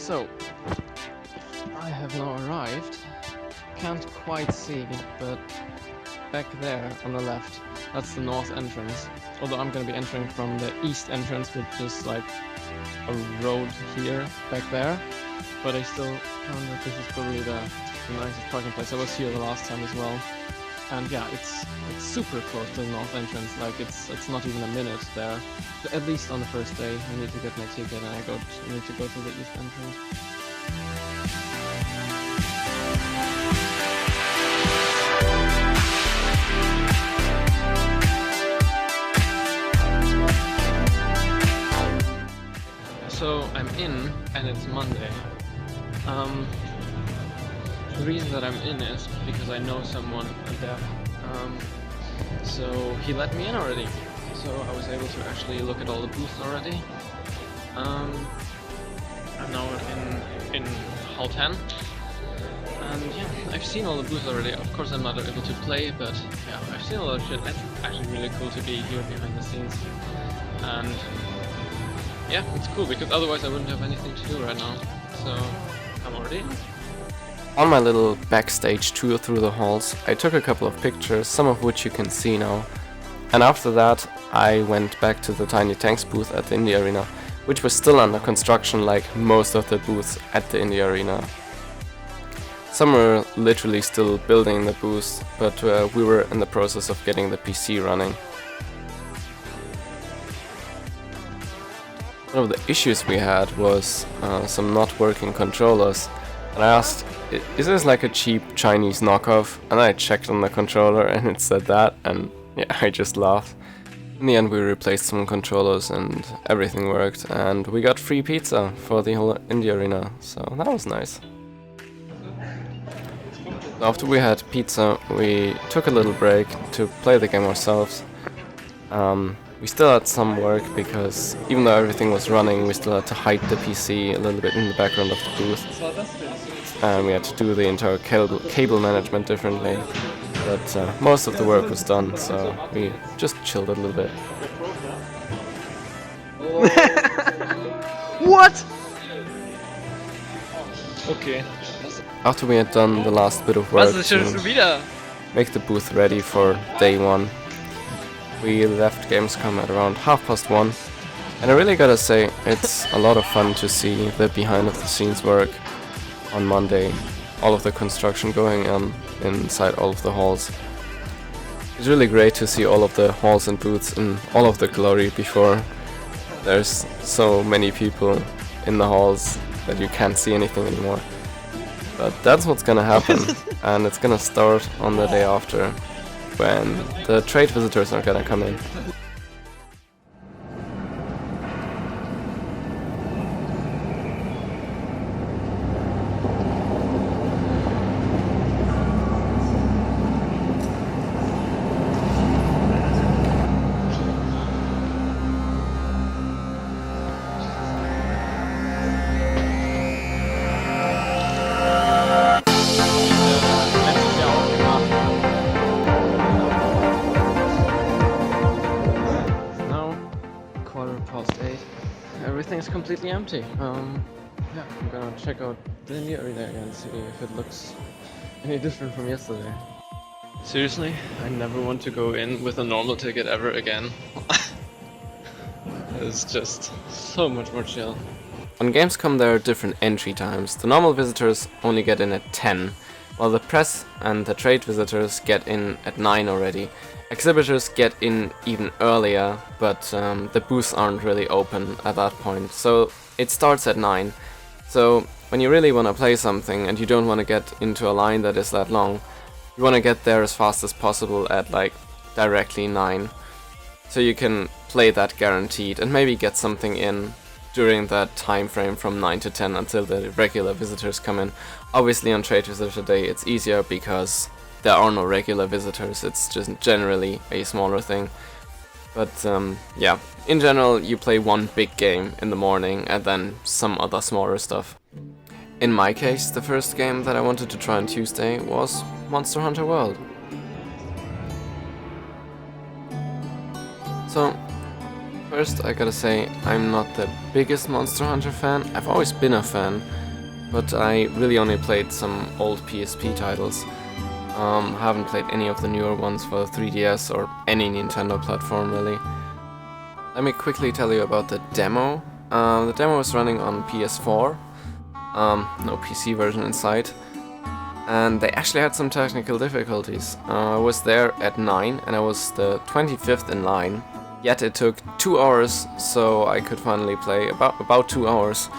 So, I have now arrived. Can't quite see, but back there on the left, that's the north entrance. Although I'm gonna be entering from the east entrance, which is like a road here, back there. But I still found that this is probably the nicest parking place. I was here the last time as well. And yeah, it's super close to the north entrance, like it's not even a minute there. At least on the first day, I need to get my ticket and I need to go to the east entrance. So I'm in, and it's Monday. The reason that I'm in is because I know someone there. So he let me in already. So I was able to actually look at all the booths already. I'm now in Hall 10. And yeah, I've seen all the booths already. Of course I'm not able to play, but yeah, I've seen a lot of shit. It's actually really cool to be here behind the scenes. And yeah, it's cool because otherwise I wouldn't have anything to do right now. So I'm already in. On my little backstage tour through the halls, I took a couple of pictures, some of which you can see now. And after that, I went back to the Tiny Tanks booth at the Indie Arena, which was still under construction like most of the booths at the Indie Arena. Some were literally still building the booths, but we were in the process of getting the PC running. One of the issues we had was some not working controllers. And I asked, is this like a cheap Chinese knockoff? And I checked on the controller and it said that, and yeah, I just laughed. In the end we replaced some controllers and everything worked, and we got free pizza for the whole Indie Arena, so that was nice. After we had pizza, we took a little break to play the game ourselves. We still had some work because even though everything was running, we still had to hide the PC a little bit in the background of the booth. And we had to do the entire cable management differently. But most of the work was done, so we just chilled a little bit. What? Okay. After we had done the last bit of work to make the booth ready for day one, we left Gamescom at around 1:30, and I really gotta say, it's a lot of fun to see the behind of the scenes work on Monday, all of the construction going on inside all of the halls. It's really great to see all of the halls and booths in all of the glory before there's so many people in the halls that you can't see anything anymore. But that's what's gonna happen, and it's gonna start on the day after, when the trade visitors are gonna come in. Everything's completely empty. Yeah, I'm gonna check out the Indie Arena again, see if it looks any different from yesterday. Seriously, I never want to go in with a normal ticket ever again. It's just so much more chill. On Gamescom there are different entry times. The normal visitors only get in at 10, while the press and the trade visitors get in at 9 already. Exhibitors get in even earlier, but the booths aren't really open at that point, so it starts at 9. So when you really want to play something and you don't want to get into a line that is that long, you want to get there as fast as possible at like directly 9. So you can play that guaranteed and maybe get something in during that time frame from 9 to 10 until the regular visitors come in. Obviously on Trade Visitor Day it's easier because there are no regular visitors, it's just generally a smaller thing. But yeah, in general you play one big game in the morning and then some other smaller stuff. In my case, the first game that I wanted to try on Tuesday was Monster Hunter World. So First, I gotta say, I'm not the biggest Monster Hunter fan. I've always been a fan, but I really only played some old PSP titles. Haven't played any of the newer ones for 3DS or any Nintendo platform, really. Let me quickly tell you about the demo. The demo was running on PS4, no PC version in sight, and they actually had some technical difficulties. I was there at 9 and I was the 25th in line, yet it took 2 hours so I could finally play, about 2 hours,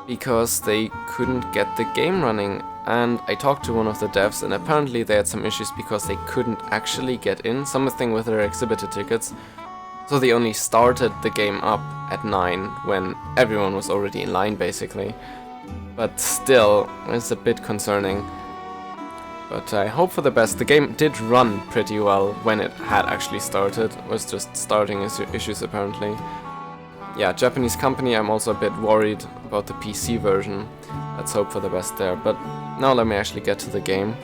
because they couldn't get the game running. And I talked to one of the devs and apparently they had some issues because they couldn't actually get in, something with their exhibitor tickets. So they only started the game up at 9 when everyone was already in line basically. But still, it's a bit concerning. But I hope for the best. The game did run pretty well when it had actually started. It was just starting issues apparently. Yeah, Japanese company, I'm also a bit worried about the PC version. Let's hope for the best there. But now let me actually get to the game.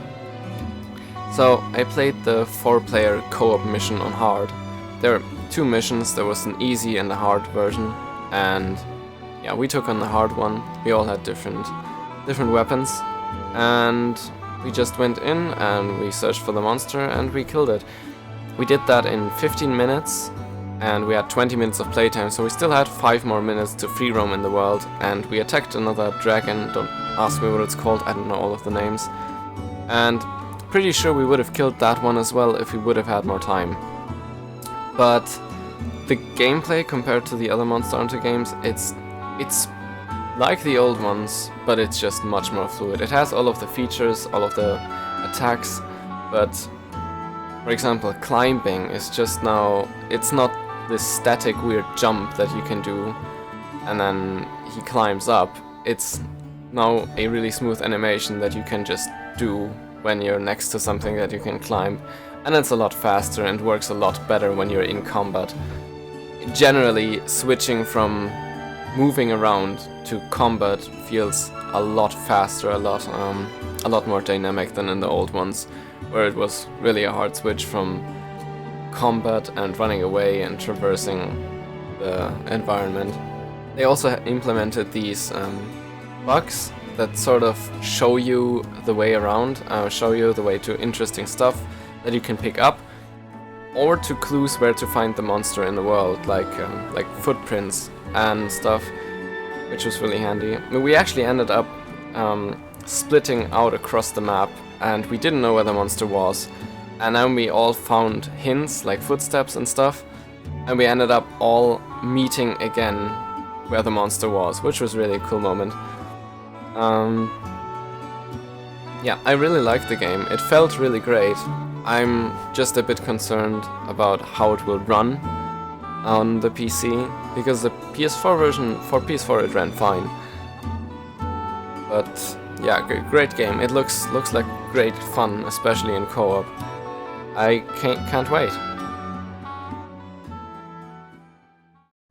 So I played the 4-player co-op mission on hard. There are 2 missions, there was an easy and a hard version, and yeah, we took on the hard one. We all had different weapons, and we just went in and we searched for the monster and we killed it. We did that in 15 minutes and we had 20 minutes of playtime, so we still had 5 more minutes to free roam in the world, and we attacked another dragon. Don't ask me what it's called, I don't know all of the names. And pretty sure we would have killed that one as well if we would have had more time. But the gameplay compared to the other Monster Hunter games, it's like the old ones, but it's just much more fluid. It has all of the features, all of the attacks, but for example, climbing is just now, it's not this static weird jump that you can do and then he climbs up. It's now a really smooth animation that you can just do when you're next to something that you can climb. And it's a lot faster and works a lot better when you're in combat. Generally, switching from moving around to combat feels a lot faster, a lot more dynamic than in the old ones, where it was really a hard switch from combat and running away and traversing the environment. They also implemented these bugs that sort of show you the way around, show you the way to interesting stuff that you can pick up, or to clues where to find the monster in the world, like footprints and stuff, which was really handy. We actually ended up splitting out across the map, and we didn't know where the monster was, and then we all found hints like footsteps and stuff, and we ended up all meeting again where the monster was, which was really a cool moment. Yeah, I really liked the game. It felt really great. I'm just a bit concerned about how it will run on the PC, because the PS4 version, for PS4 it ran fine. But yeah, great game. It looks like great fun, especially in co-op. I can't wait.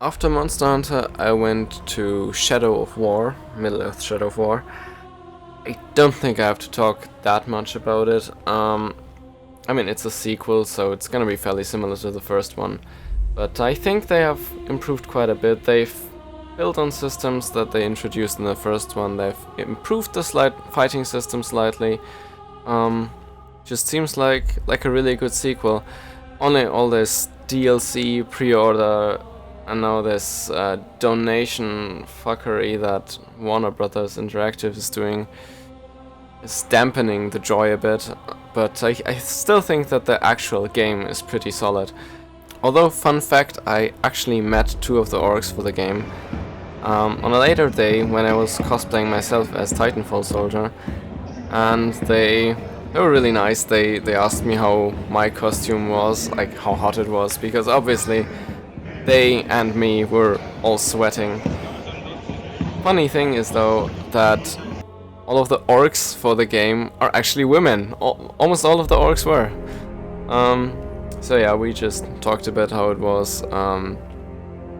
After Monster Hunter, I went to Shadow of War, Middleearth Shadow of War. I don't think I have to talk that much about it. I mean, it's a sequel, so it's gonna be fairly similar to the first one. But I think they have improved quite a bit. They've built on systems that they introduced in the first one. They've improved the fighting system slightly. Just seems like a really good sequel. Only all this DLC, pre-order, and now this donation fuckery that Warner Brothers Interactive is doing is dampening the joy a bit, but I still think that the actual game is pretty solid. Although, fun fact, I actually met 2 of the orcs for the game. On a later day, when I was cosplaying myself as Titanfall Soldier, and they were really nice. They asked me how my costume was, like how hot it was, because obviously they and me were all sweating. Funny thing is though that all of the orcs for the game are actually women. Almost all of the orcs were. So yeah, we just talked about how it was,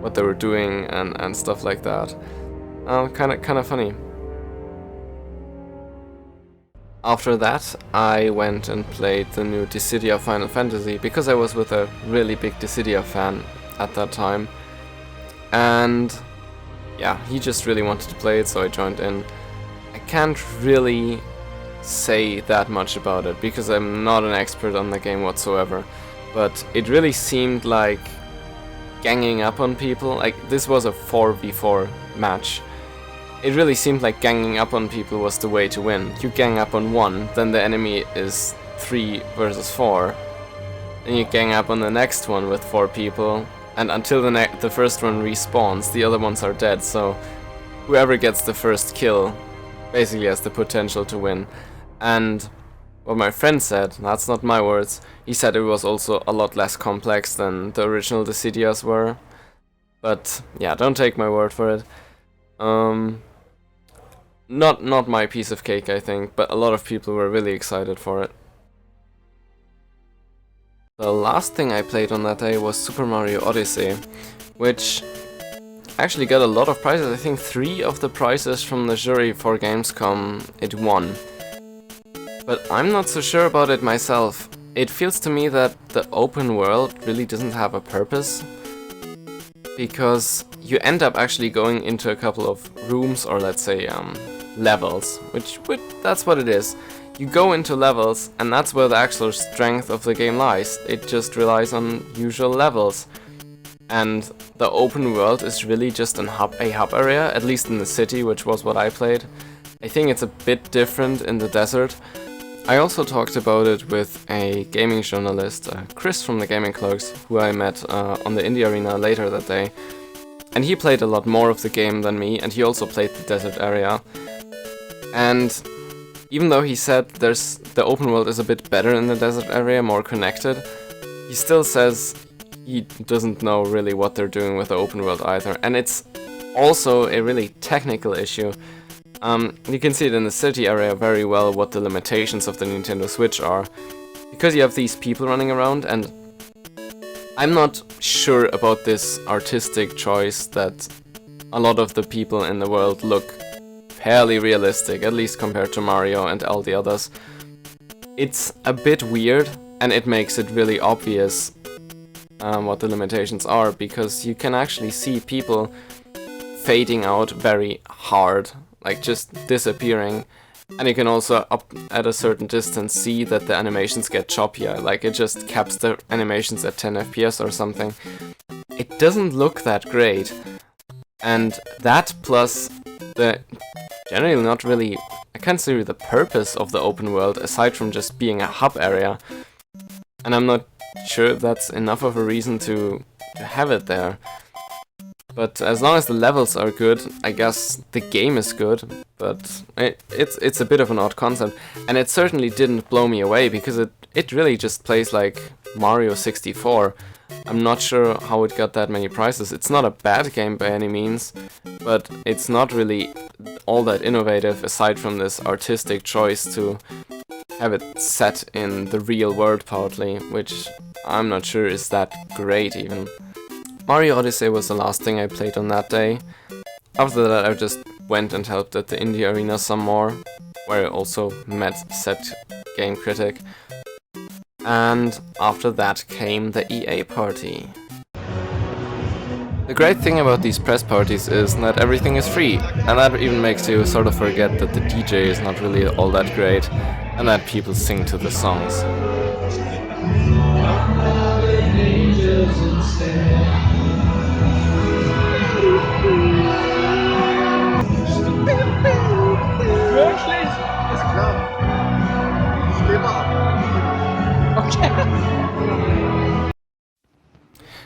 what they were doing and stuff like that. Kind of funny. After that, I went and played the new Dissidia Final Fantasy, because I was with a really big Dissidia fan at that time. And yeah, he just really wanted to play it, so I joined in. I can't really say that much about it because I'm not an expert on the game whatsoever, but it really seemed like ganging up on people. Like, this was a 4v4 match. It really seemed like ganging up on people was the way to win. You gang up on one, then the enemy is 3 versus 4, and you gang up on the next one with 4 people, and until the first one respawns, the other ones are dead, so whoever gets the first kill basically has the potential to win. And what my friend said, that's not my words, he said it was also a lot less complex than the original Dissidias were. But yeah, don't take my word for it. Not my piece of cake, I think, but a lot of people were really excited for it. The last thing I played on that day was Super Mario Odyssey, which actually got a lot of prizes. I think 3 of the prizes from the jury for Gamescom it won. But I'm not so sure about it myself. It feels to me that the open world really doesn't have a purpose, because you end up actually going into a couple of rooms, or let's say levels, which that's what it is. You go into levels, and that's where the actual strength of the game lies. It just relies on usual levels. And the open world is really just a hub area, at least in the city, which was what I played. I think it's a bit different in the desert. I also talked about it with a gaming journalist, Chris from the Gaming Clerks, who I met on the Indie Arena later that day. And he played a lot more of the game than me, and he also played the desert area. And even though he said the open world is a bit better in the desert area, more connected, he still says he doesn't know really what they're doing with the open world either. And it's also a really technical issue. You can see it in the city area very well what the limitations of the Nintendo Switch are. Because you have these people running around, and I'm not sure about this artistic choice that a lot of the people in the world look fairly realistic, at least compared to Mario and all the others. It's a bit weird, and it makes it really obvious what the limitations are, because you can actually see people fading out very hard, like just disappearing, and you can also up at a certain distance see that the animations get choppier, like it just caps the animations at 10 FPS or something. It doesn't look that great, and that plus the generally not really, I can't see the purpose of the open world aside from just being a hub area, and I'm not sure if that's enough of a reason to have it there. But as long as the levels are good, I guess the game is good, but it's a bit of an odd concept, and it certainly didn't blow me away, because it really just plays like Mario 64. I'm not sure how it got that many prizes. It's not a bad game by any means, but it's not really all that innovative aside from this artistic choice to have it set in the real world partly, which I'm not sure is that great even. Mario Odyssey was the last thing I played on that day. After that I just went and helped at the Indie Arena some more, where I also met said game critic. And after that came the EA party. The great thing about these press parties is that everything is free, and that even makes you sort of forget that the DJ is not really all that great, and that people sing to the songs.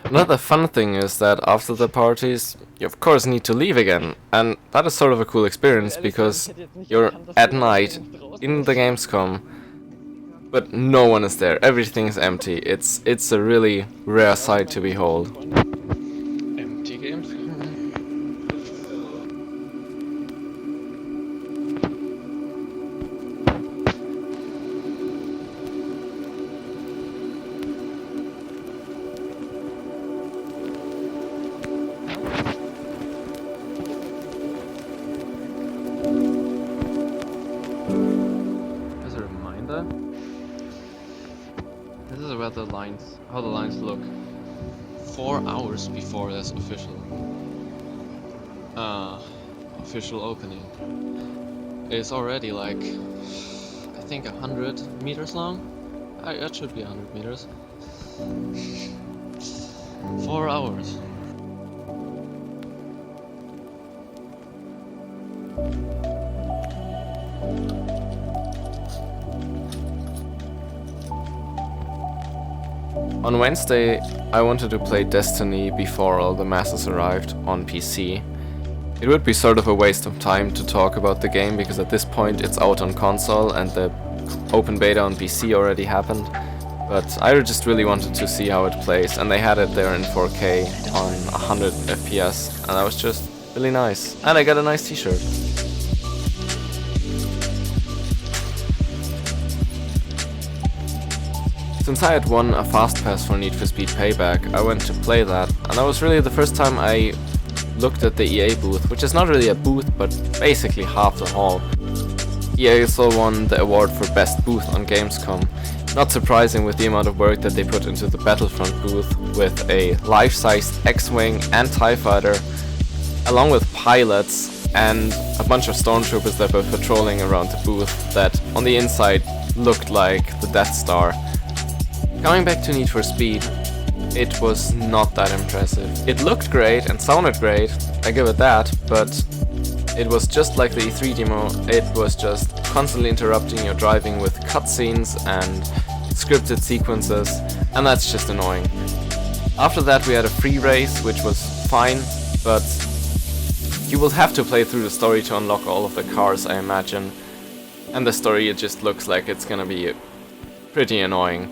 Another fun thing is that after the parties, you of course need to leave again, and that is sort of a cool experience because you're at night in the Gamescom, but no one is there, everything is empty. It's a really rare sight to behold. Empty games. As a reminder, this is where how the lines look 4 hours before this official official opening. It's already like, I think 100 meters long. That should be 100 meters. 4 hours. On Wednesday, I wanted to play Destiny before all the masses arrived on PC. It would be sort of a waste of time to talk about the game because at this point it's out on console and the open beta on PC already happened. But I just really wanted to see how it plays, and they had it there in 4K on 100 FPS, and that was just really nice. And I got a nice t-shirt. Since I had won a fast pass for Need for Speed Payback, I went to play that, and that was really the first time I looked at the EA booth, which is not really a booth, but basically half the hall. EA also won the award for Best Booth on Gamescom. Not surprising with the amount of work that they put into the Battlefront booth, with a life-sized X-Wing and TIE Fighter, along with pilots and a bunch of stormtroopers that were patrolling around the booth that on the inside looked like the Death Star. Coming back to Need for Speed, it was not that impressive. It looked great and sounded great, I give it that, but it was just like the E3 demo. It was just constantly interrupting your driving with cutscenes and scripted sequences, and that's just annoying. After that we had a free race, which was fine, but you will have to play through the story to unlock all of the cars, I imagine. And the story, it just looks like it's gonna be pretty annoying.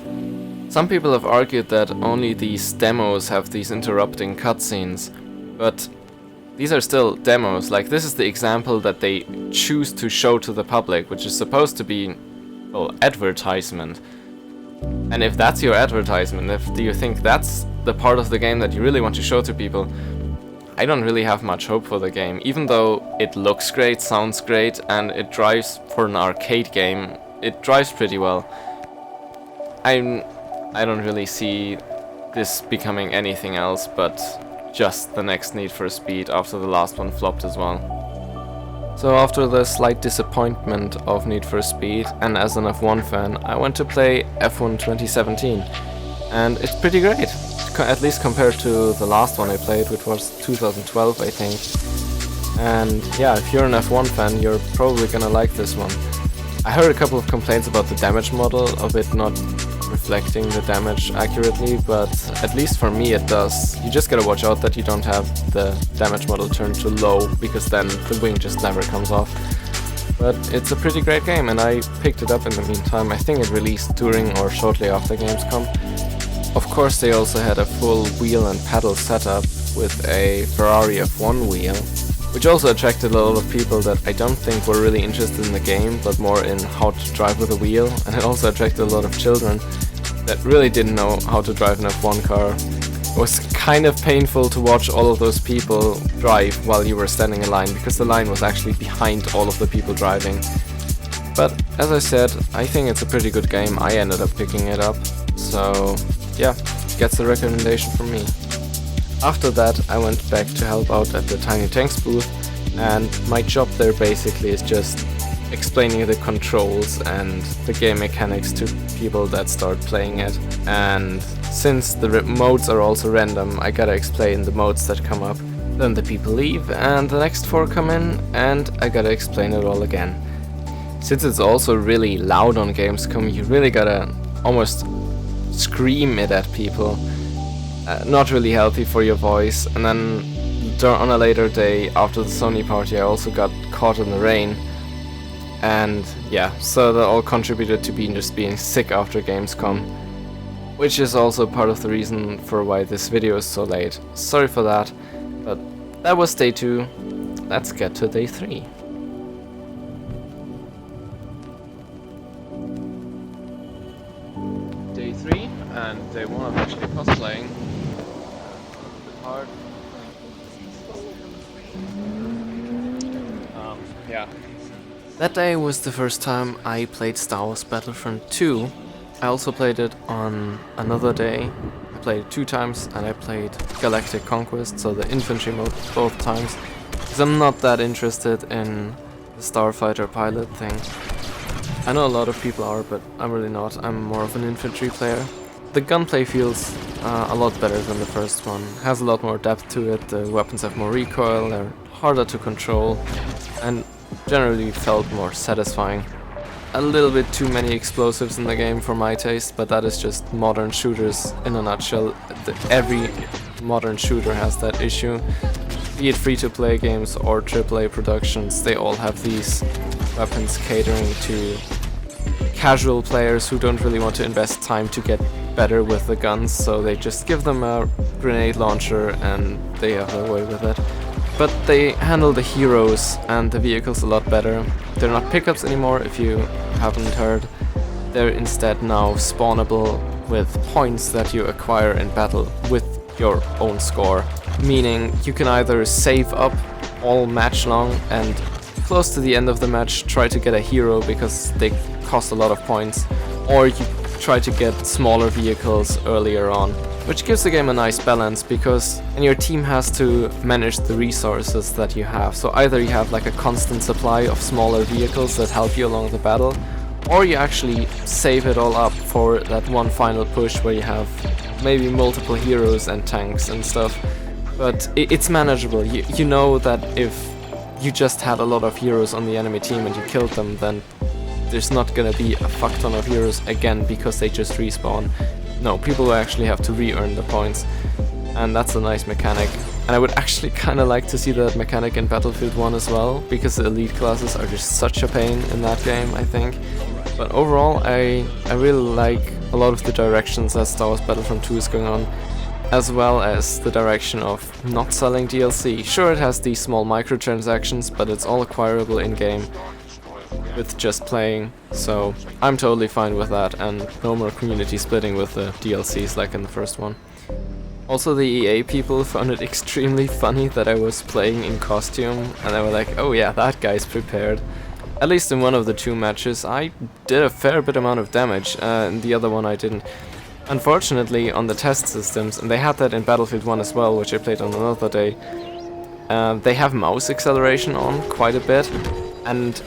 Some people have argued that only these demos have these interrupting cutscenes, but these are still demos. Like, this is the example that they choose to show to the public, which is supposed to be, well, advertisement. And if that's your advertisement, do you think that's the part of the game that you really want to show to people, I don't really have much hope for the game. Even though it looks great, sounds great, and it drives, for an arcade game, it drives pretty well. I don't really see this becoming anything else but just the next Need for Speed after the last one flopped as well. So after the slight disappointment of Need for Speed, and as an F1 fan, I went to play F1 2017. And it's pretty great, at least compared to the last one I played, which was 2012 I think. And yeah, if you're an F1 fan, you're probably gonna like this one. I heard a couple of complaints about the damage model, of it not reflecting the damage accurately, but at least for me it does. You just gotta watch out that you don't have the damage model turned to low, because then the wing just never comes off. But it's a pretty great game, and I picked it up in the meantime. I think it released during or shortly after Gamescom. Of course they also had a full wheel and pedal setup with a Ferrari F1 wheel, which also attracted a lot of people that I don't think were really interested in the game, but more in how to drive with a wheel. And it also attracted a lot of children that really didn't know how to drive an F1 car. It was kind of painful to watch all of those people drive while you were standing in line, because the line was actually behind all of the people driving. But as I said, I think it's a pretty good game. I ended up picking it up, so yeah, gets a recommendation from me. After that I went back to help out at the Tiny Tanks booth, and my job there basically is just explaining the controls and the game mechanics to people that start playing it. And since the modes are also random, I gotta explain the modes that come up. Then the people leave and the next 4 come in, and I gotta explain it all again. Since it's also really loud on Gamescom, you really gotta almost scream it at people. Not really healthy for your voice. And then on a later day after the Sony Party, I also got caught in the rain, and yeah, so that all contributed to just being sick after Gamescom, which is also part of the reason for why this video is so late. Sorry for that, but that was day 2. Let's get to day 3. Day 3 and day 1 I'm actually cosplaying. Hard. Yeah. That day was the first time I played Star Wars Battlefront 2. I also played it on another day. I played it 2 times, and I played Galactic Conquest, so the infantry mode, both times. because I'm not that interested in the starfighter pilot thing. I know a lot of people are, but I'm really not. I'm more of an infantry player. The gunplay feels a lot better than the first one. Has a lot more depth to it, the weapons have more recoil, they're harder to control, and generally felt more satisfying. A little bit too many explosives in the game for my taste, but that is just modern shooters in a nutshell. Every modern shooter has that issue. Be it free-to-play games or AAA productions, they all have these weapons catering to casual players who don't really want to invest time to get better with the guns, so they just give them a grenade launcher and they have their way with it. But they handle the heroes and the vehicles a lot better. They're not pickups anymore, if you haven't heard. They're instead now spawnable with points that you acquire in battle with your own score. Meaning you can either save up all match long and close to the end of the match try to get a hero because they cost a lot of points, or you try to get smaller vehicles earlier on, which gives the game a nice balance because and your team has to manage the resources that you have. So either you have like a constant supply of smaller vehicles that help you along the battle, or you actually save it all up for that one final push where you have maybe multiple heroes and tanks and stuff. But it's manageable. You know that if you just had a lot of heroes on the enemy team and you killed them, then there's not gonna be a fuck ton of heroes again because they just respawn. No, people will actually have to re-earn the points, and that's a nice mechanic. And I would actually kinda like to see that mechanic in Battlefield 1 as well, because the elite classes are just such a pain in that game, I think. But overall, I really like a lot of the directions that Star Wars Battlefront 2 is going on, as well as the direction of not selling DLC. Sure, it has these small microtransactions, but it's all acquirable in-game with just playing, so I'm totally fine with that, and no more community splitting with the DLCs like in the first one. Also, the EA people found it extremely funny that I was playing in costume, and they were like, oh yeah, that guy's prepared. At least in one of the two matches I did a fair bit amount of damage, and the other one I didn't. Unfortunately, on the test systems, and they had that in Battlefield 1 as well, which I played on another day, they have mouse acceleration on quite a bit, and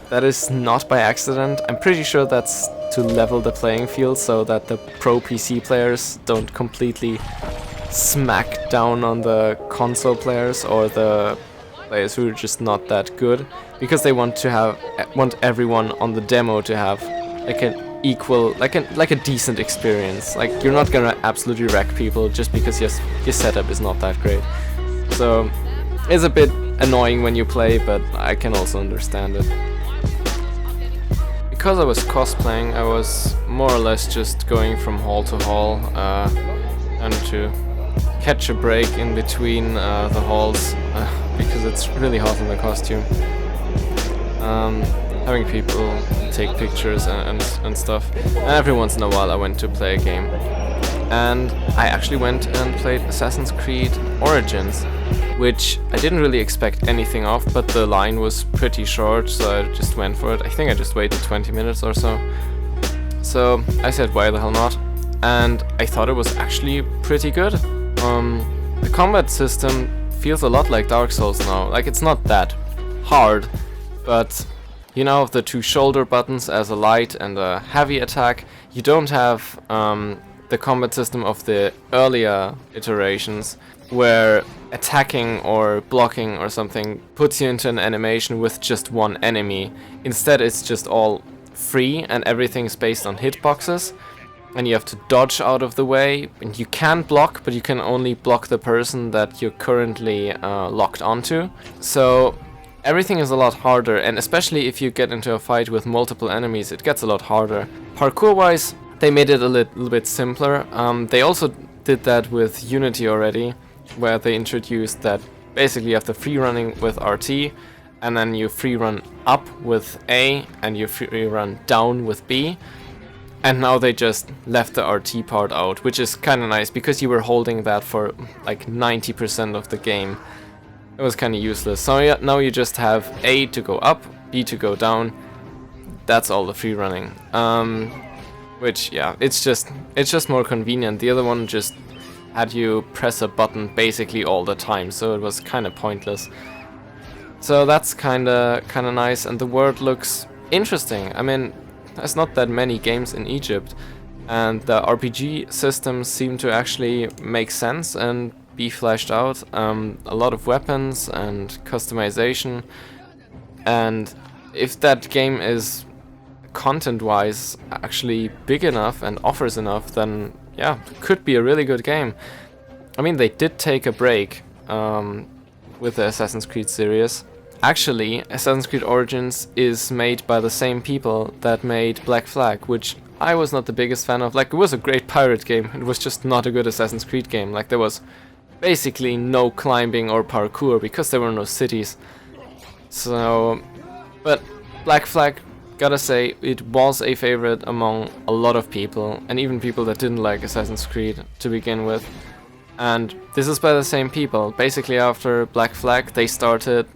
that is not by accident. I'm pretty sure that's to level the playing field so that the pro PC players don't completely smack down on the console players or the players who are just not that good, because they want everyone on the demo to have like an equal, like a decent experience. Like, you're not gonna absolutely wreck people just because your setup is not that great. So it's a bit annoying when you play, but I can also understand it. Because I was cosplaying, I was more or less just going from hall to hall, and to catch a break in between the halls, because it's really hot in the costume. Having people take pictures and stuff. And every once in a while I went to play a game. And I actually went and played Assassin's Creed Origins, which I didn't really expect anything of, but the line was pretty short, so I just went for it. I think I just waited 20 minutes or so. So I said, why the hell not? And I thought it was actually pretty good. The combat system feels a lot like Dark Souls now. Like, it's not that hard, but you now have the two shoulder buttons as a light and a heavy attack. You don't have the combat system of the earlier iterations, where attacking or blocking or something puts you into an animation with just one enemy. Instead, it's just all free and everything's based on hitboxes, and you have to dodge out of the way, and you can block, but you can only block the person that you're currently locked onto. So everything is a lot harder, and especially if you get into a fight with multiple enemies, it gets a lot harder. Parkour-wise, they made it a little bit simpler. They also did that with Unity already, where they introduced that basically you have the free running with RT, and then you free run up with A, and you free run down with B. And now they just left the RT part out, which is kind of nice, because you were holding that for like 90% of the game. It was kind of useless. So yeah, now you just have A to go up, B to go down. That's all the free running. Which, yeah, it's just more convenient. The other one just had you press a button basically all the time, so it was kind of pointless. So that's kinda nice, and the world looks interesting. I mean, there's not that many games in Egypt, and the RPG systems seem to actually make sense and be fleshed out. A lot of weapons and customization, and if that game is content-wise actually big enough and offers enough, then yeah, it could be a really good game. I mean, they did take a break with the Assassin's Creed series. Actually, Assassin's Creed Origins is made by the same people that made Black Flag, which I was not the biggest fan of. Like, it was a great pirate game, it was just not a good Assassin's Creed game. Like, there was basically no climbing or parkour because there were no cities. So, but Black Flag, gotta say, it was a favorite among a lot of people, and even people that didn't like Assassin's Creed to begin with. And this is by the same people. Basically, after Black Flag, they started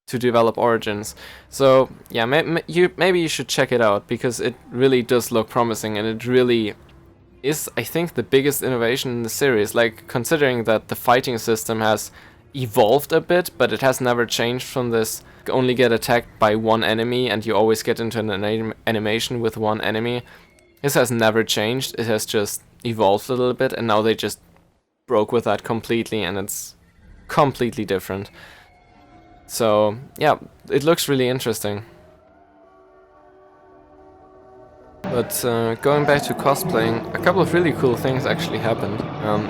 to develop Origins. So yeah, maybe you should check it out, because it really does look promising, and it really is, I think, the biggest innovation in the series. Like, considering that the fighting system has evolved a bit, but it has never changed from this only get attacked by one enemy and you always get into an animation with one enemy. This has never changed, it has just evolved a little bit, and now they just broke with that completely, and it's completely different. So yeah, it looks really interesting. But going back to cosplaying, a couple of really cool things actually happened.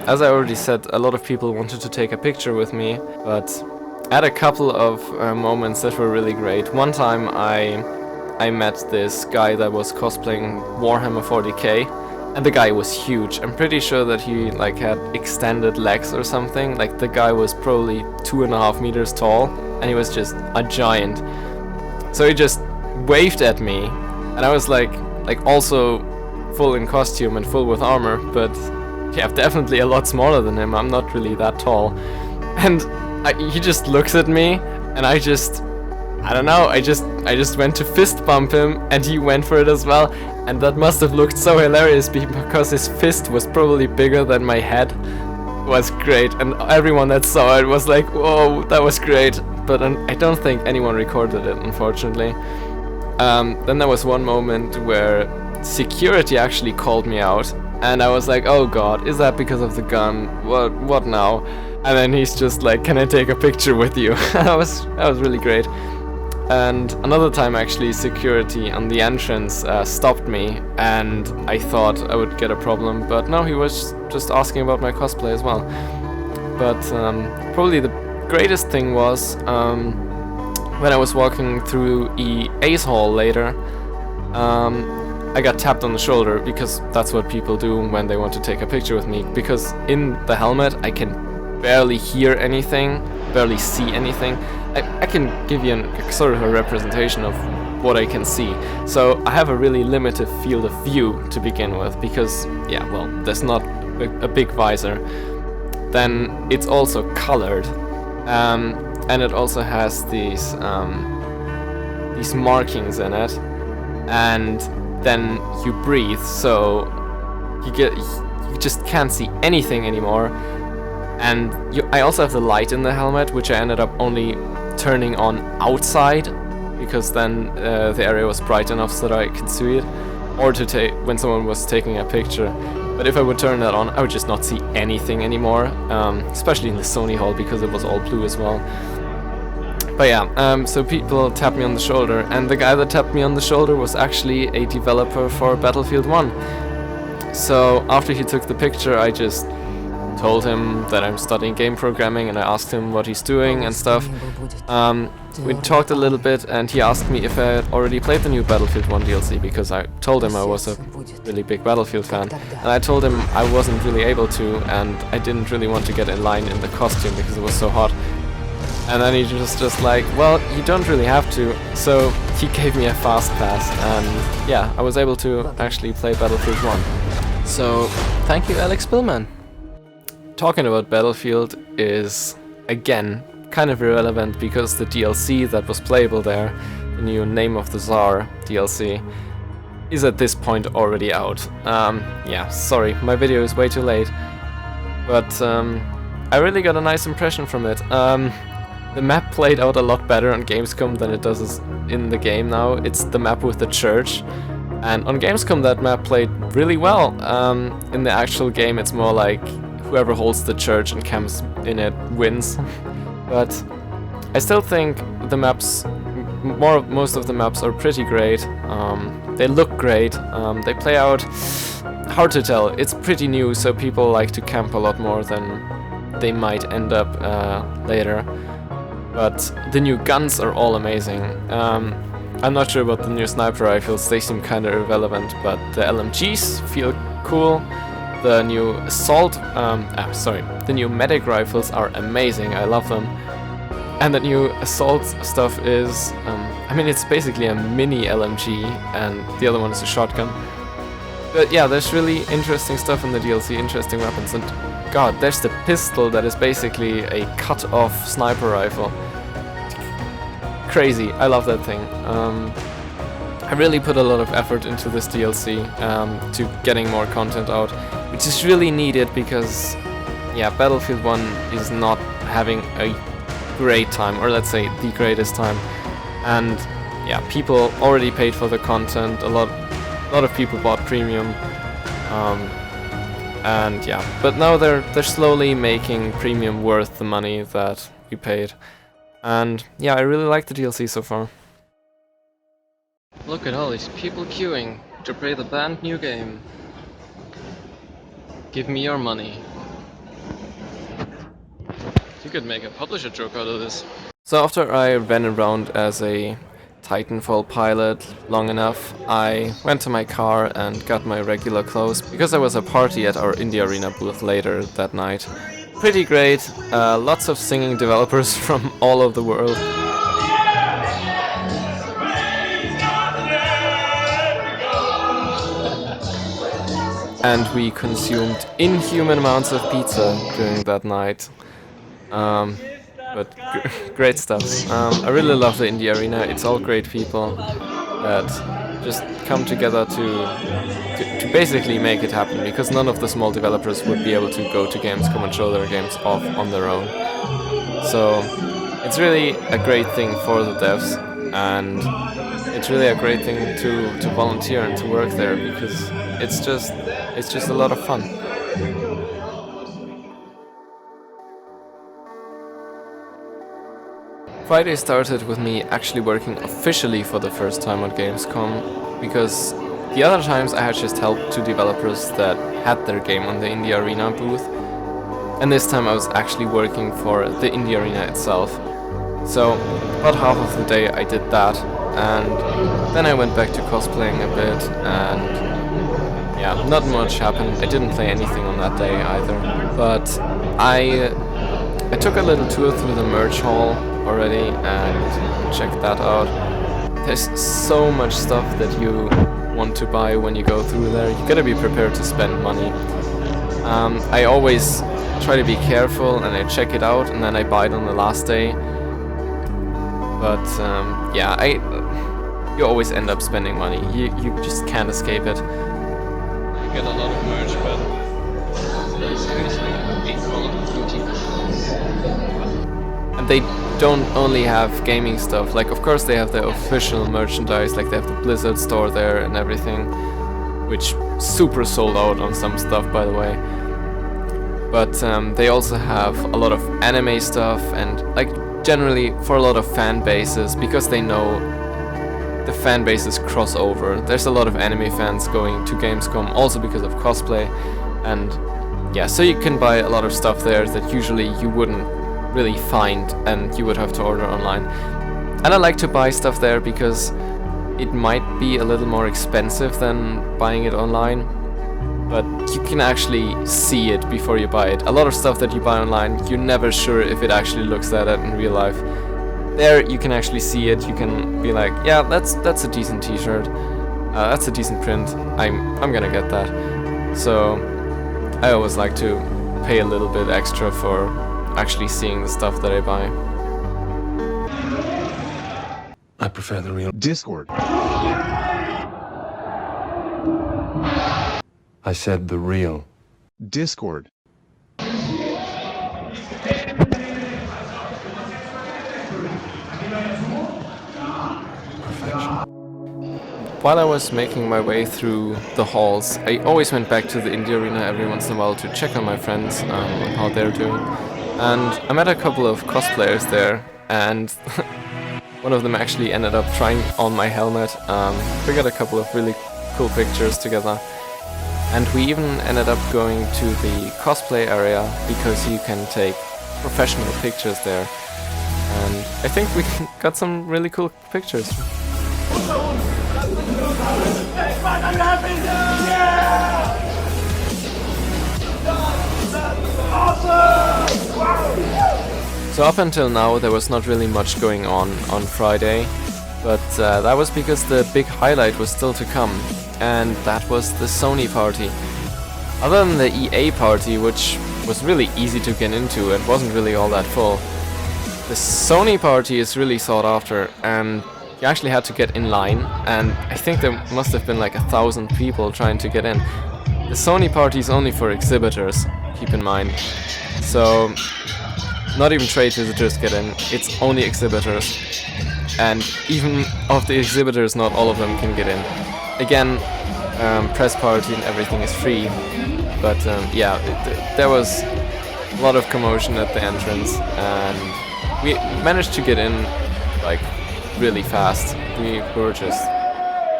As I already said, a lot of people wanted to take a picture with me, but I had a couple of moments that were really great. One time I met this guy that was cosplaying Warhammer 40k, and the guy was huge. I'm pretty sure that he like had extended legs or something. Like, the guy was probably 2.5 meters tall, and he was just a giant. So he just waved at me, and I was like also full in costume and full with armor, but yeah, definitely a lot smaller than him. I'm not really that tall. And he just looks at me, and I don't know, I just went to fist bump him, and he went for it as well. And that must have looked so hilarious, because his fist was probably bigger than my head. It was great, and everyone that saw it was like, whoa, that was great. But I don't think anyone recorded it, unfortunately. Then there was one moment where security actually called me out, and I was like, oh god, is that because of the gun? What now? And then he's just like, can I take a picture with you? that was really great. And another time, actually, security on the entrance stopped me, and I thought I would get a problem, but no, he was just asking about my cosplay as well. But probably the greatest thing was when I was walking through EA's hall later, I got tapped on the shoulder, because that's what people do when they want to take a picture with me, because in the helmet I can barely hear anything, barely see anything. I can give you a sort of a representation of what I can see. So I have a really limited field of view to begin with, because, yeah, well, there's not a big visor. Then it's also colored, and it also has these markings in it, and then you breathe, so you just can't see anything anymore. And I also have the light in the helmet, which I ended up only turning on outside, because then the area was bright enough so that I could see it, or to take when someone was taking a picture. But if I would turn that on, I would just not see anything anymore, especially in the Sony hall, because it was all blue as well. But yeah, so people tapped me on the shoulder, and the guy that tapped me on the shoulder was actually a developer for Battlefield 1. So after he took the picture, I just told him that I'm studying game programming, and I asked him what he's doing and stuff. We talked a little bit, and he asked me if I had already played the new Battlefield 1 DLC, because I told him I was a really big Battlefield fan, and I told him I wasn't really able to, and I didn't really want to get in line in the costume because it was so hot. And then he was just like, well, you don't really have to. So he gave me a fast pass, and yeah, I was able to actually play Battlefield 1. So thank you, Alex Billman. Talking about Battlefield is, again, kind of irrelevant, because the DLC that was playable there, the new Name of the Tzar DLC, is at this point already out. Yeah, sorry, my video is way too late, but I really got a nice impression from it. the map played out a lot better on Gamescom than it does in the game now. It's the map with the church. And on Gamescom that map played really well. In the actual game it's more like whoever holds the church and camps in it wins. But I still think the maps, most of the maps are pretty great. They look great. They play out, hard to tell. It's pretty new, so people like to camp a lot more than they might end up later. But the new guns are all amazing. I'm not sure about the new sniper rifles, they seem kinda irrelevant, but the LMGs feel cool. The new the new medic rifles are amazing, I love them. And the new assault stuff is, I mean, it's basically a mini LMG, and the other one is a shotgun. But yeah, there's really interesting stuff in the DLC, interesting weapons, and god, there's the pistol that is basically a cut-off sniper rifle. Crazy, I love that thing. I really put a lot of effort into this DLC, to getting more content out, which is really needed because, yeah, Battlefield 1 is not having a great time, or let's say the greatest time. And yeah, people already paid for the content, a lot of people bought premium, and yeah, but now they're slowly making premium worth the money that we paid. And yeah, I really like the DLC so far. Look at all these people queuing to play the brand new game. Give me your money. You could make a publisher joke out of this. So after I ran around as a Titanfall pilot long enough, I went to my car and got my regular clothes because there was a party at our Indie Arena booth later that night. Pretty great, lots of singing developers from all over the world. And we consumed inhuman amounts of pizza during that night. But great stuff. I really love the Indie Arena. It's all great people that just come together to basically make it happen, because none of the small developers would be able to go to Gamescom and show their games off on their own. So it's really a great thing for the devs, and it's really a great thing to volunteer and to work there, because it's just a lot of fun. Friday started with me actually working officially for the first time at Gamescom, because the other times I had just helped two developers that had their game on the Indie Arena booth, and this time I was actually working for the Indie Arena itself. So about half of the day I did that, and then I went back to cosplaying a bit, and yeah, not much happened. I didn't play anything on that day either, but I took a little tour through the merch hall already and checked that out. There's so much stuff that you want to buy when you go through there. You gotta be prepared to spend money. I always try to be careful and I check it out and then I buy it on the last day. But yeah, you always end up spending money. You just can't escape it. You get a lot of merch, but seriously, and they don't only have gaming stuff. Like, of course they have their official merchandise, like they have the Blizzard store there and everything, which super sold out on some stuff, by the way. But they also have a lot of anime stuff, and like generally for a lot of fan bases, because they know the fan bases cross over. There's a lot of anime fans going to Gamescom also because of cosplay, and yeah, so you can buy a lot of stuff there that usually you wouldn't really find and you would have to order online. And I like to buy stuff there because it might be a little more expensive than buying it online, but you can actually see it before you buy it. A lot of stuff that you buy online, you're never sure if it actually looks like that in real life. There you can actually see it. You can be like, yeah, that's a decent t-shirt, that's a decent print, I'm gonna get that. So I always like to pay a little bit extra for actually seeing the stuff that I buy. I prefer the real Discord. I said the real Discord. while I was making my way through the halls, I always went back to the indie arena every once in a while to check on my friends on how they're doing. And I met a couple of cosplayers there, and one of them actually ended up trying on my helmet. We got a couple of really cool pictures together. And we even ended up going to the cosplay area because you can take professional pictures there. And I think we got some really cool pictures. So up until now there was not really much going on Friday, but that was because the big highlight was still to come, and that was the Sony Party. Other than the EA Party, which was really easy to get into and wasn't really all that full, the Sony Party is really sought after, and you actually had to get in line, and I think there must have been like 1,000 people trying to get in. The Sony Party is only for exhibitors, keep in mind. So not even trade visitors get in, it's only exhibitors. And even of the exhibitors, not all of them can get in. Again, press party and everything is free, but yeah, there was a lot of commotion at the entrance, and we managed to get in like really fast. We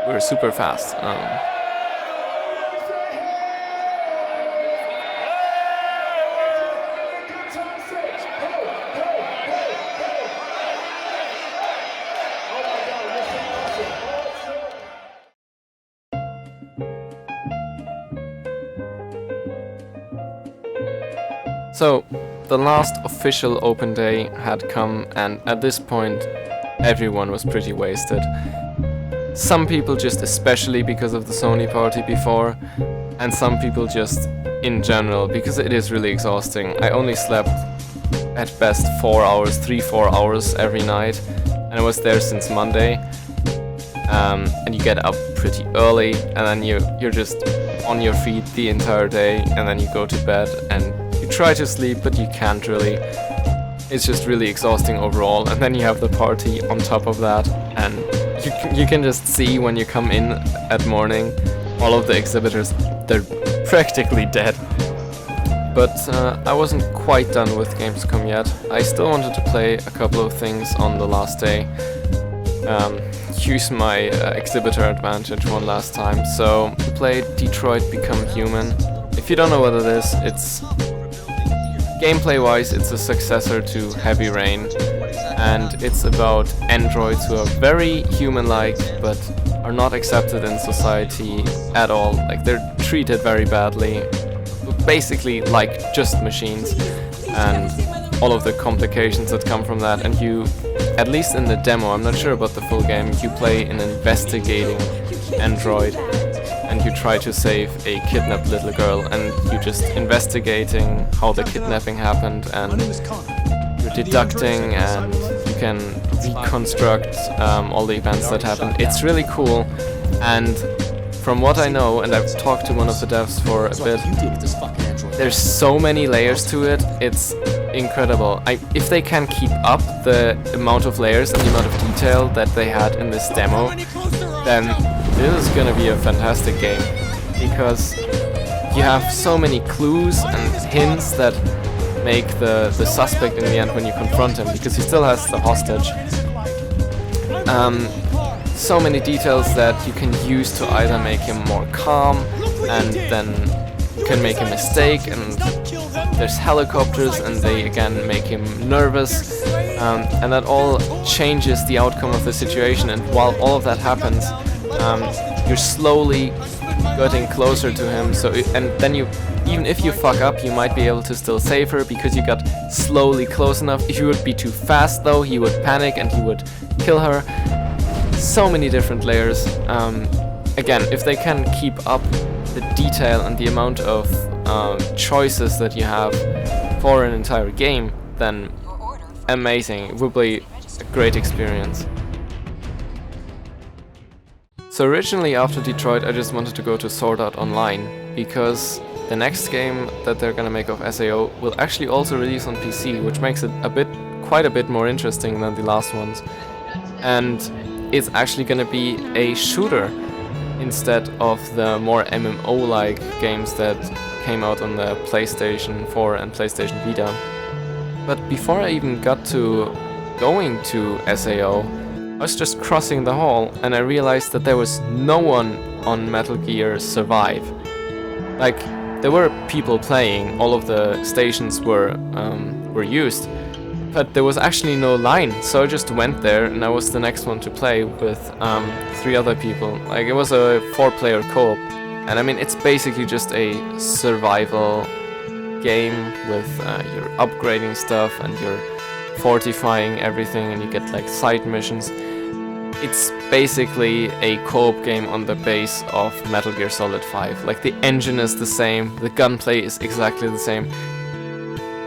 were super fast. So, the last official open day had come, and at this point everyone was pretty wasted. Some people just especially because of the Sony Party before, and some people just in general because it is really exhausting. I only slept at best 4 hours, 3-4 hours every night, and I was there since Monday. And you get up pretty early, and then you're just on your feet the entire day, and then you go to bed and you try to sleep, but you can't really. It's just really exhausting overall, and then you have the party on top of that, and you can just see when you come in at morning, all of the exhibitors, they're practically dead. But I wasn't quite done with Gamescom yet. I still wanted to play a couple of things on the last day. Use my Exhibitor advantage one last time. So we played Detroit Become Human. If you don't know what it is, it's gameplay-wise, it's a successor to Heavy Rain, and it's about androids who are very human-like, but are not accepted in society at all. Like, they're treated very badly, basically like just machines, and all of the complications that come from that. And you, at least in the demo, I'm not sure about the full game, you play an investigating android, and you try to save a kidnapped little girl, and you're just investigating how the kidnapping happened, and you're deducting, and you can reconstruct all the events that happened. It's really cool, and from what I know, and I've talked to one of the devs for a bit, there's so many layers to it, it's incredible. If they can keep up the amount of layers and the amount of detail that they had in this demo, then this is gonna be a fantastic game, because you have so many clues and hints that make the suspect in the end when you confront him, because he still has the hostage. So many details that you can use to either make him more calm, and then you can make a mistake, and there's helicopters and they again make him nervous, and that all changes the outcome of the situation. And while all of that happens, you're slowly getting closer to him. And then you, even if you fuck up, you might be able to still save her because you got slowly close enough. If you would be too fast though, he would panic and he would kill her. So many different layers. Again, if they can keep up the detail and the amount of choices that you have for an entire game, then amazing. It will be a great experience. So originally after Detroit I just wanted to go to Sword Art Online, because the next game that they're gonna make of SAO will actually also release on PC, which makes it quite a bit more interesting than the last ones. And it's actually gonna be a shooter. instead of the more MMO-like games that came out on the PlayStation 4 and PlayStation Vita. But before I even got to going to SAO, I was just crossing the hall and I realized that there was no one on Metal Gear Survive. Like, there were people playing, all of the stations were used, but there was actually no line, so I just went there and I was the next one to play with 3 other people. Like, it was a 4-player co-op, and I mean, it's basically just a survival game with you're upgrading stuff and you're fortifying everything and you get like side missions. It's basically a co-op game on the base of Metal Gear Solid 5. Like, the engine is the same, the gunplay is exactly the same.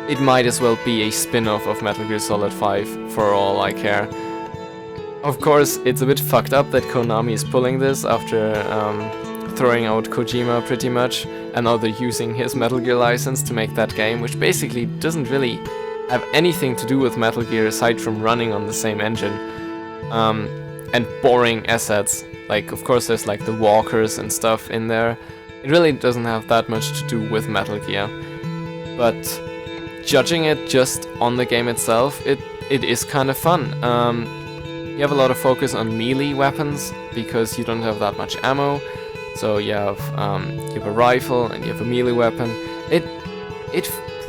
It might as well be a spin-off of Metal Gear Solid 5 for all I care. Of course, it's a bit fucked up that Konami is pulling this after throwing out Kojima pretty much, and now they're using his Metal Gear license to make that game, which basically doesn't really have anything to do with Metal Gear aside from running on the same engine. And boring assets. Like, of course there's like the walkers and stuff in there. It really doesn't have that much to do with Metal Gear. But judging it just on the game itself, it is kind of fun. You have a lot of focus on melee weapons because you don't have that much ammo. So you have a rifle and you have a melee weapon. It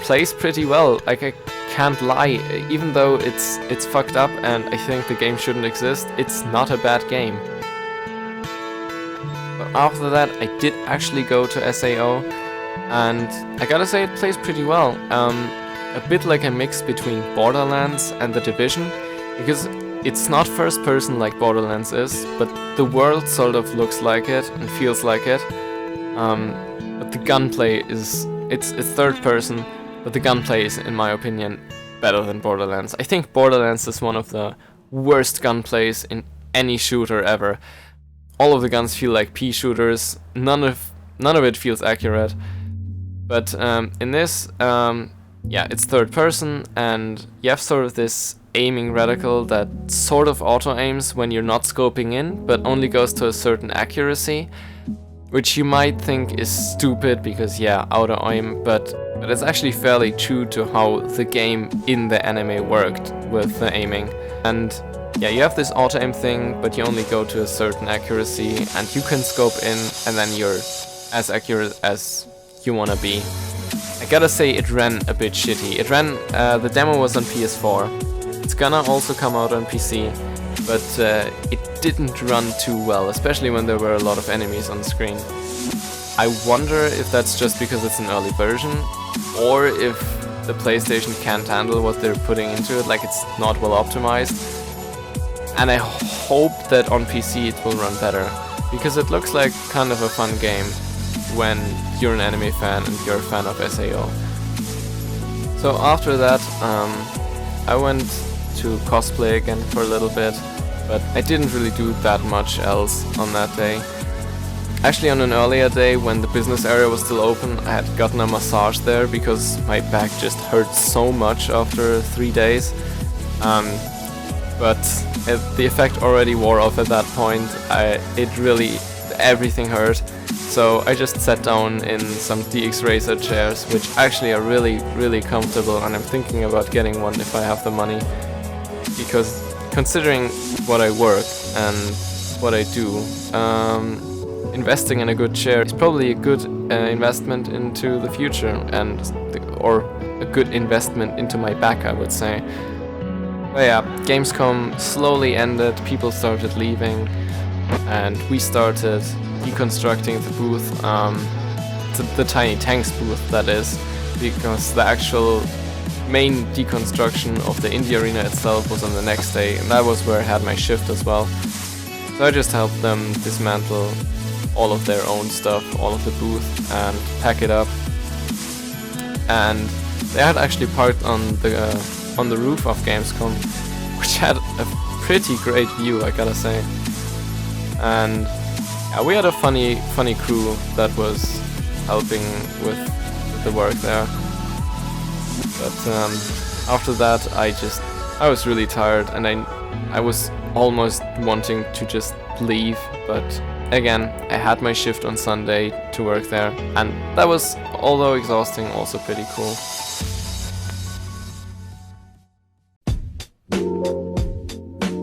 plays pretty well. Like, I can't lie, even though it's fucked up and I think the game shouldn't exist, it's not a bad game. But after that, I did actually go to SAO, and I gotta say it plays pretty well. A bit like a mix between Borderlands and The Division, because it's not first person like Borderlands is, but the world sort of looks like it and feels like it. But the gunplay it's third person, but the gunplay is, in my opinion, better than Borderlands. I think Borderlands is one of the worst gunplays in any shooter ever. All of the guns feel like pea shooters. None of it feels accurate. But in this, yeah, it's third person, and you have sort of this aiming reticle that sort of auto-aims when you're not scoping in, but only goes to a certain accuracy, which you might think is stupid because, yeah, auto-aim, but it's actually fairly true to how the game in the anime worked with the aiming. And yeah, you have this auto-aim thing, but you only go to a certain accuracy, and you can scope in, and then you're as accurate as you wanna be. I gotta say, it ran a bit shitty. It ran, the demo was on PS4. It's gonna also come out on PC, but it didn't run too well, especially when there were a lot of enemies on screen. I wonder if that's just because it's an early version, or if the PlayStation can't handle what they're putting into it, like it's not well optimized. And I hope that on PC it will run better, because it looks like kind of a fun game when you're an anime fan and you're a fan of SAO. So after that, I went to cosplay again for a little bit, but I didn't really do that much else on that day. Actually, on an earlier day, when the business area was still open, I had gotten a massage there because my back just hurt so much after 3 days. But the effect already wore off at that point. Everything hurt. So I just sat down in some DX Racer chairs, which actually are really, really comfortable, and I'm thinking about getting one if I have the money. Because considering what I work and what I do, investing in a good chair is probably a good investment into the future, or a good investment into my back, I would say. But yeah, Gamescom slowly ended, people started leaving, and we started deconstructing the booth, the Tiny Tanks booth, that is, because the actual main deconstruction of the indie arena itself was on the next day, and that was where I had my shift as well. So I just helped them dismantle all of their own stuff, all of the booth, and pack it up. And they had actually parked on the roof of Gamescom, which had a pretty great view, I gotta say. And yeah, we had a funny crew that was helping with the work there. But after that, I was really tired, and I was almost wanting to just leave, but again, I had my shift on Sunday to work there, and that was, although exhausting, also pretty cool.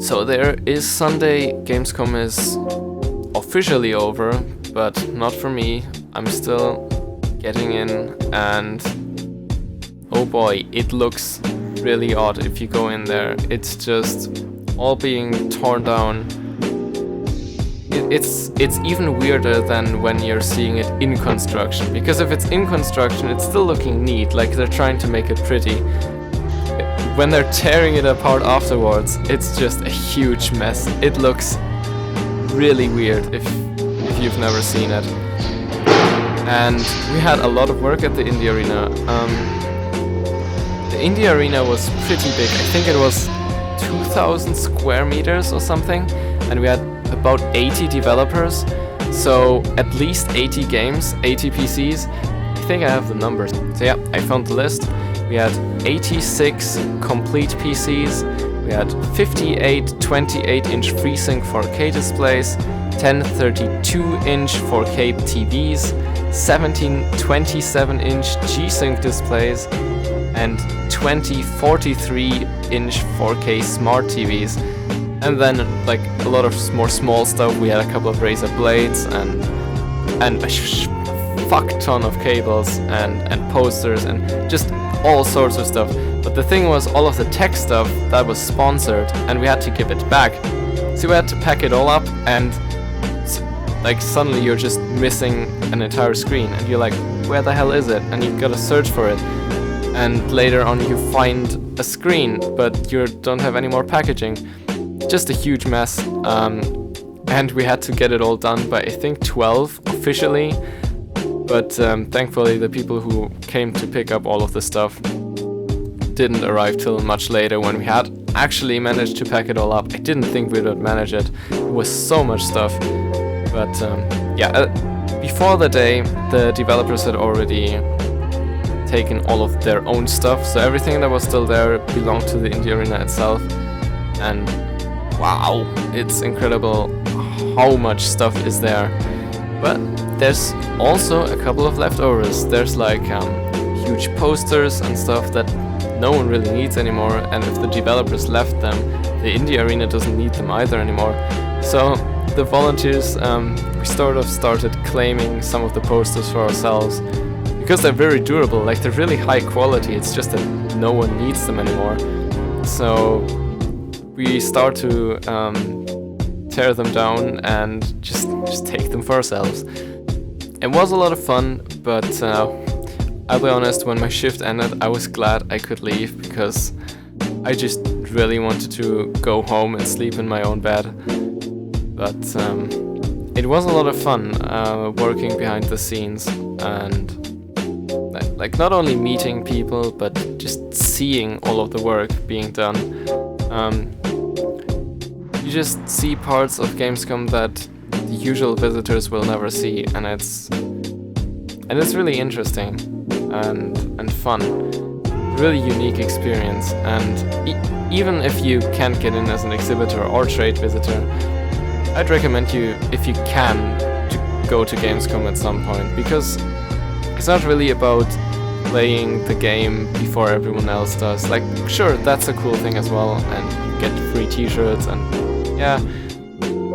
So there is Sunday. Gamescom is officially over, but not for me. I'm still getting in, and oh boy, it looks really odd if you go in there. It's just all being torn down. It's even weirder than when you're seeing it in construction, because if it's in construction, it's still looking neat, like they're trying to make it pretty. When they're tearing it apart afterwards, it's just a huge mess. It looks really weird if you've never seen it. And we had a lot of work at the Indie Arena. The Indie Arena was pretty big. I think it was 2,000 square meters or something, and we had about 80 developers, so at least 80 games, 80 PCs. I think I have the numbers. So yeah, I found the list. We had 86 complete PCs, we had 58 28-inch FreeSync 4K displays, 10 32-inch 4K TVs, 17 27-inch G-Sync displays, and 20 43-inch 4K smart TVs. And then, like, a lot of more small stuff. We had a couple of Razer blades and a fuck ton of cables and posters and just all sorts of stuff. But the thing was, all of the tech stuff that was sponsored, and we had to give it back. So we had to pack it all up, and like suddenly you're just missing an entire screen, and you're like, where the hell is it? And you gotta search for it. And later on you find a screen, but you don't have any more packaging. Just a huge mess. And we had to get it all done by, I think, 12 officially. But thankfully the people who came to pick up all of the stuff didn't arrive till much later, when we had actually managed to pack it all up. I didn't think we would manage it. It was so much stuff. But before the day, the developers had already taken all of their own stuff, so everything that was still there belonged to the Indie Arena itself. And wow, it's incredible how much stuff is there. But there's also a couple of leftovers. There's like huge posters and stuff that no one really needs anymore, and if the developers left them, the Indie Arena doesn't need them either anymore. So the volunteers, we sort of started claiming some of the posters for ourselves, because they're very durable, like they're really high quality. It's just that no one needs them anymore. So we start to tear them down and just take them for ourselves. It was a lot of fun, but I'll be honest, when my shift ended, I was glad I could leave, because I just really wanted to go home and sleep in my own bed. But it was a lot of fun working behind the scenes, and like not only meeting people, but just seeing all of the work being done. You just see parts of Gamescom that the usual visitors will never see, and it's really interesting and fun. Really unique experience, and even if you can't get in as an exhibitor or trade visitor, I'd recommend you, if you can, to go to Gamescom at some point, because it's not really about playing the game before everyone else does. Like, sure, that's a cool thing as well, and you get free t-shirts and yeah,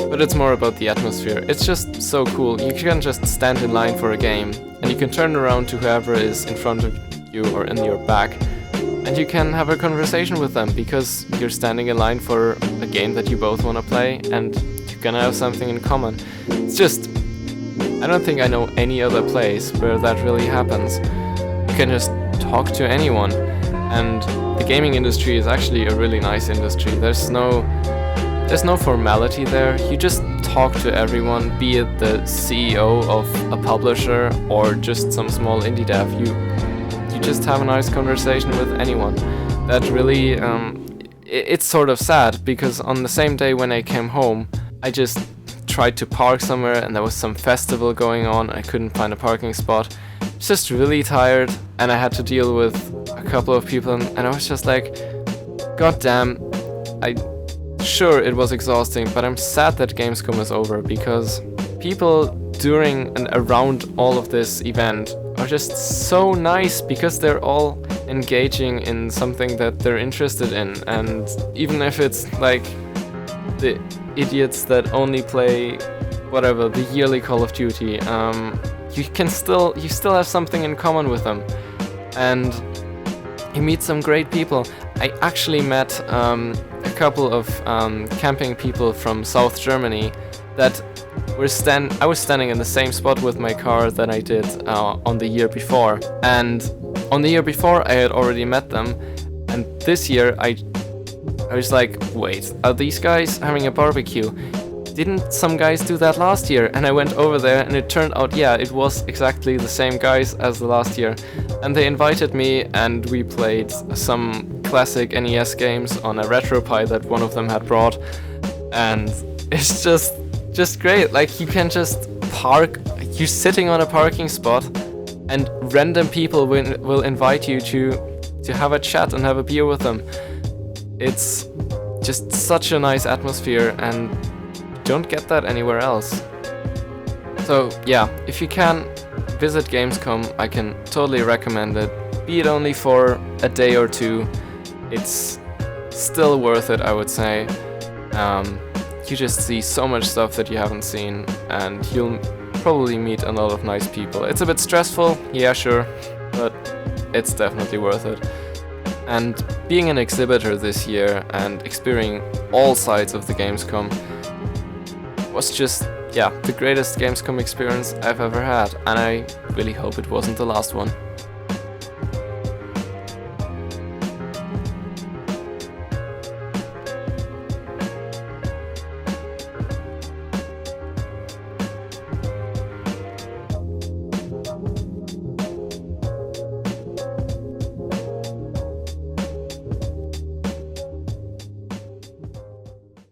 but it's more about the atmosphere. It's just so cool. You can just stand in line for a game, and you can turn around to whoever is in front of you or in your back, and you can have a conversation with them, because you're standing in line for a game that you both want to play, and you're gonna have something in common. It's just, I don't think I know any other place where that really happens. You can just talk to anyone, and the gaming industry is actually a really nice industry. There's no formality there. You just talk to everyone, be it the CEO of a publisher or just some small indie dev. You just have a nice conversation with anyone. That really, it's sort of sad, because on the same day when I came home, I just tried to park somewhere, and there was some festival going on. I couldn't find a parking spot. I was just really tired, and I had to deal with a couple of people, and I was just like, god damn, sure, it was exhausting, but I'm sad that Gamescom is over, because people during and around all of this event are just so nice because they're all engaging in something that they're interested in, and even if it's like the idiots that only play whatever the yearly Call of Duty, you still have something in common with them, and you meet some great people. I actually met a couple of camping people from South Germany that I was standing in the same spot with my car that I did on the year before, and on the year before I had already met them, and this year I was like, wait, are these guys having a barbecue? Didn't some guys do that last year? And I went over there and it turned out, yeah, it was exactly the same guys as the last year. And they invited me and we played some classic NES games on a RetroPie that one of them had brought. And it's just great. Like, you can just park, you're sitting on a parking spot and random people will invite you to have a chat and have a beer with them. It's just such a nice atmosphere, and don't get that anywhere else. So yeah, if you can visit Gamescom, I can totally recommend it. Be it only for a day or two, it's still worth it, I would say. You just see so much stuff that you haven't seen, and you'll probably meet a lot of nice people. It's a bit stressful, yeah, sure, but it's definitely worth it. And being an exhibitor this year and experiencing all sides of the Gamescom was just, yeah, the greatest Gamescom experience I've ever had, and I really hope it wasn't the last one.